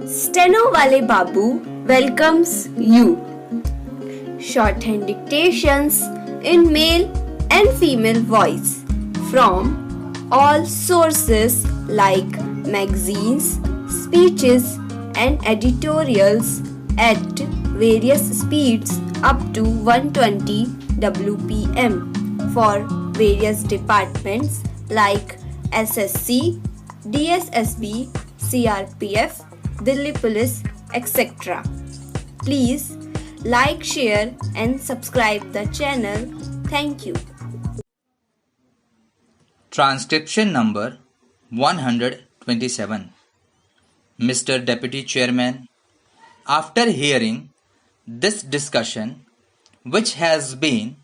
Steno Wale Babu welcomes you. Shorthand dictations in male and female voice from all sources like magazines, speeches, and editorials at various speeds up to 120 WPM for various departments like SSC, DSSB, CRPF, Delhi Police, etc. Please like, share, and subscribe the channel. Thank you. Transcription number 127. Mr. Deputy Chairman, after hearing this discussion, which has been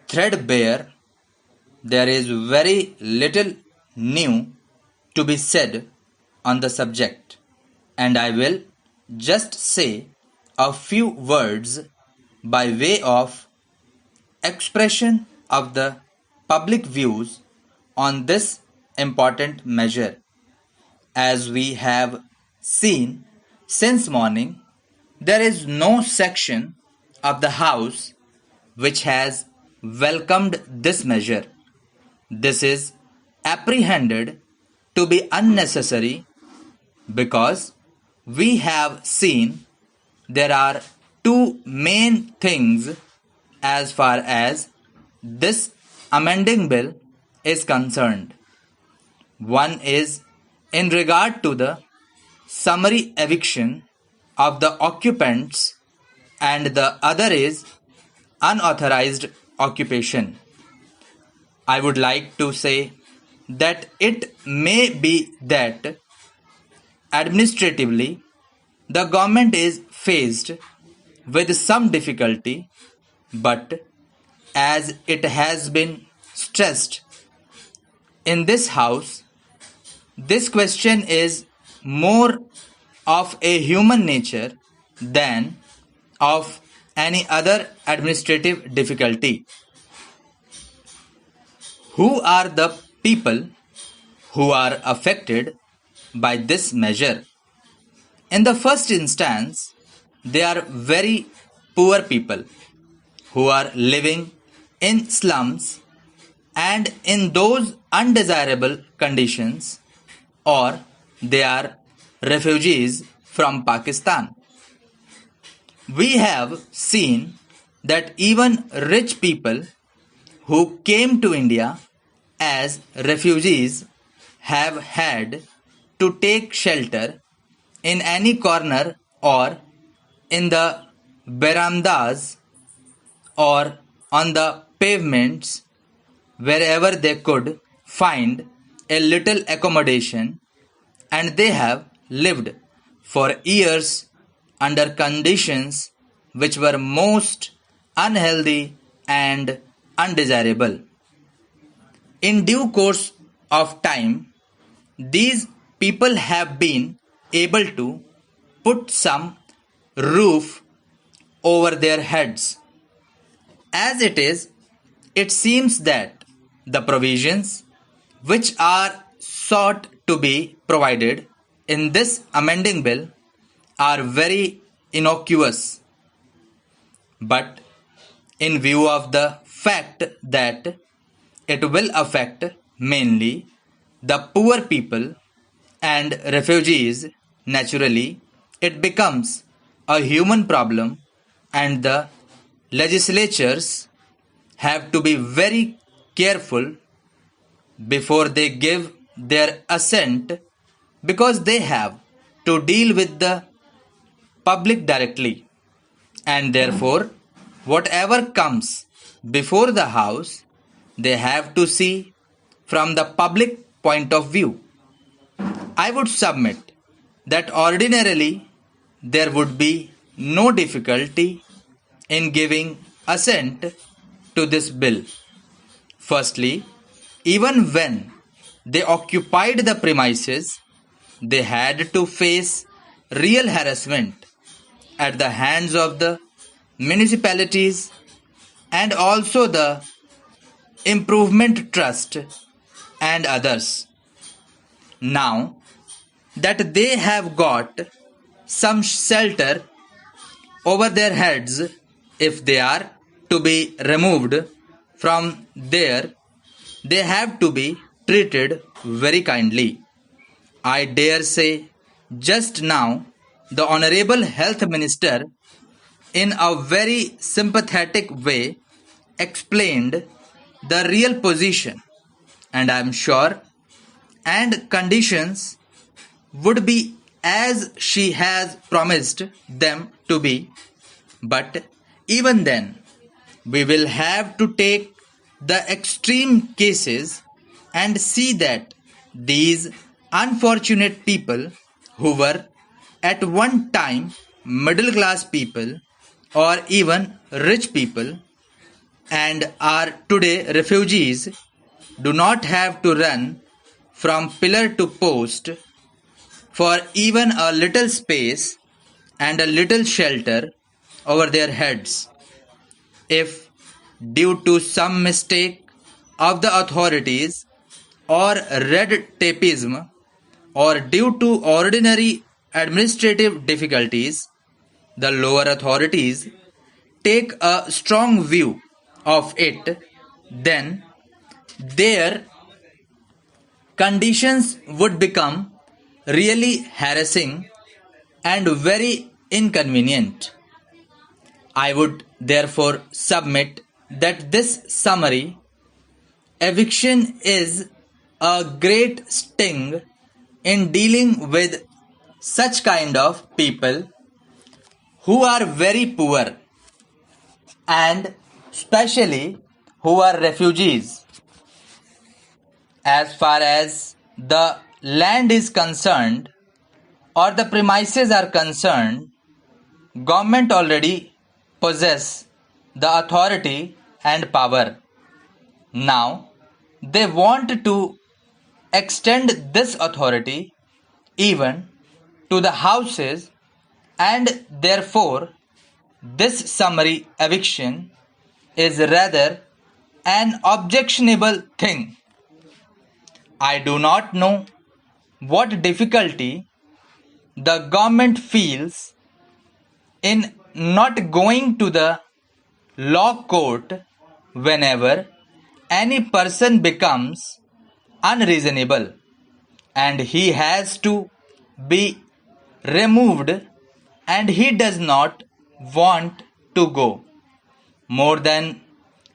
threadbare, there is very little new to be said on the subject, and I will just say a few words by way of expression of the public views on this important measure. As we have seen since morning, there is no section of the House which has welcomed this measure. This is apprehended to be unnecessary because we have seen there are two main things as far as this amending bill is concerned. One is in regard to the summary eviction of the occupants, and the other is unauthorized occupation. I would like to say that it may be that administratively the government is faced with some difficulty, but as it has been stressed in this house, this question is more of a human nature than of any other administrative difficulty. Who are the people who are affected by this measure? In the first instance, they are very poor people who are living in slums and in those undesirable conditions, or they are refugees from Pakistan. We have seen that even rich people who came to India as refugees have had to take shelter in any corner or in the verandas or on the pavements wherever they could find a little accommodation, and they have lived for years under conditions which were most unhealthy and undesirable. In due course of time, these people have been able to put some roof over their heads. As it is, it seems that the provisions which are sought to be provided in this amending bill are very innocuous. But in view of the fact that it will affect mainly the poor people and refugees, naturally it becomes a human problem, and the legislatures have to be very careful before they give their assent, because they have to deal with the public directly, and therefore whatever comes before the House, they have to see from the public point of view. I would submit that ordinarily there would be no difficulty in giving assent to this bill. Firstly, even when they occupied the premises, they had to face real harassment at the hands of the municipalities and also the Improvement Trust and others. Now that they have got some shelter over their heads if they are to be removed from there, they have to be treated very kindly. I dare say, just now, the Honorable Health Minister, in a very sympathetic way, explained the real position, and I am sure, and conditions would be as she has promised them to be. But even then, we will have to take the extreme cases and see that these unfortunate people who were at one time middle class people or even rich people and are today refugees do not have to run from pillar to post for even a little space and a little shelter over their heads. If, due to some mistake of the authorities or red tapeism or due to ordinary administrative difficulties, the lower authorities take a strong view of it, then their conditions would become really harassing and very inconvenient. I would therefore submit that this summary eviction is a great sting in dealing with such kind of people who are very poor and especially who are refugees. As far as the land is concerned or the premises are concerned, government already possess the authority and power. Now they want to extend this authority even to the houses, and therefore this summary eviction is rather an objectionable thing. I do not know what difficulty the government feels in not going to the law court whenever any person becomes unreasonable and he has to be removed and he does not want to go. More than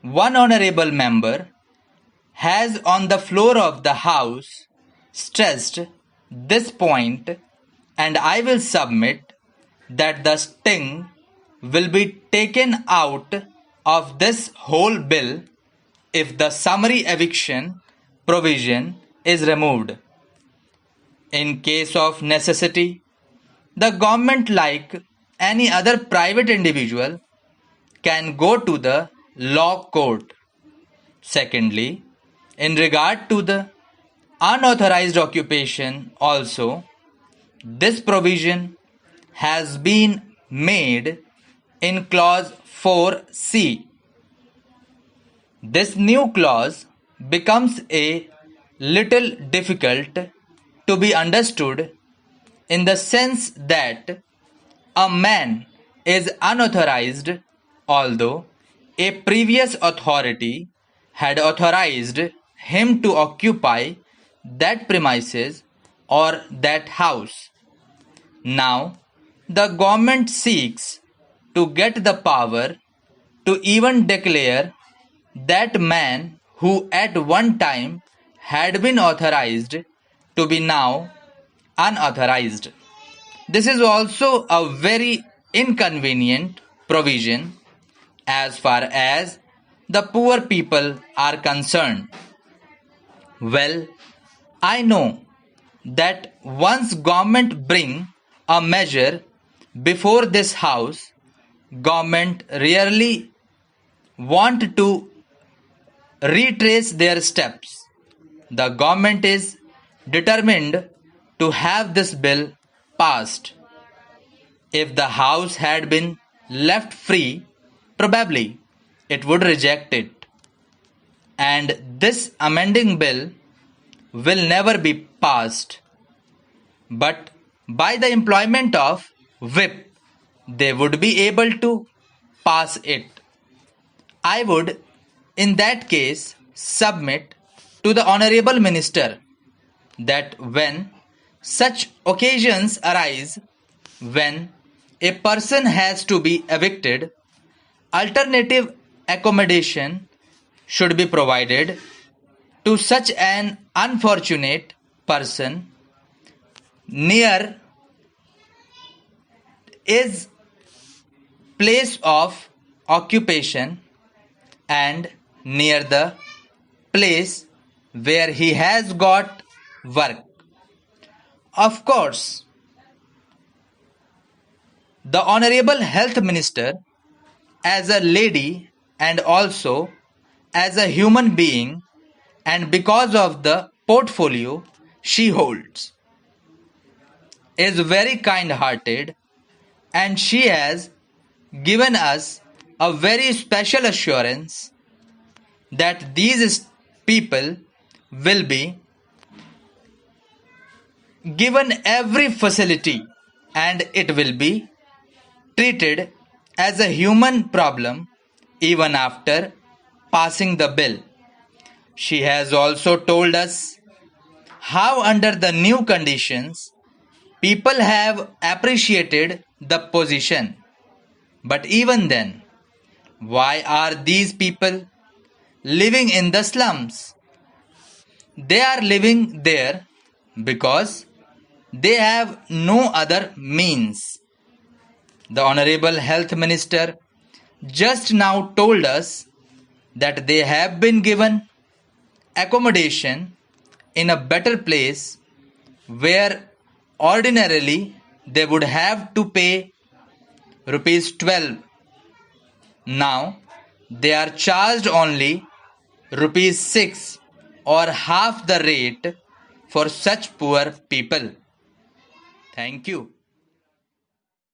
one honorable member has on the floor of the house stressed this point, and I will submit that the sting will be taken out of this whole bill if the summary eviction provision is removed. In case of necessity, the government, like any other private individual, can go to the law court. Secondly, in regard to the unauthorized occupation also, this provision has been made in clause 4C. This new clause becomes a little difficult to be understood in the sense that a man is unauthorized although a previous authority had authorized him to occupy that premises or that house. Now, the government seeks to get the power to even declare that man who at one time had been authorized to be now unauthorized. This is also a very inconvenient provision as far as the poor people are concerned. Well, I know that once government bring a measure before this house, government rarely want to retrace their steps. The government is determined to have this bill passed. If the house had been left free, probably it would reject it. And this amending bill will never be passed. But by the employment of whip, they would be able to pass it. I would, in that case, submit to the Honorable Minister that when such occasions arise, when a person has to be evicted, alternative accommodation should be provided to such an unfortunate person near his place of occupation and near the place where he has got work. Of course, the Honorable Health Minister, as a lady and also as a human being, and because of the portfolio she holds, is very kind hearted, and she has given us a very special assurance that these people will be given every facility and it will be treated as a human problem even after passing the bill. She has also told us how, under the new conditions, people have appreciated the position. But even then, why are these people living in the slums? They are living there because they have no other means. The Honorable Health Minister just now told us that they have been given accommodation in a better place where ordinarily they would have to pay rupees 12. Now they are charged only rupees 6 or half the rate for such poor people. Thank you.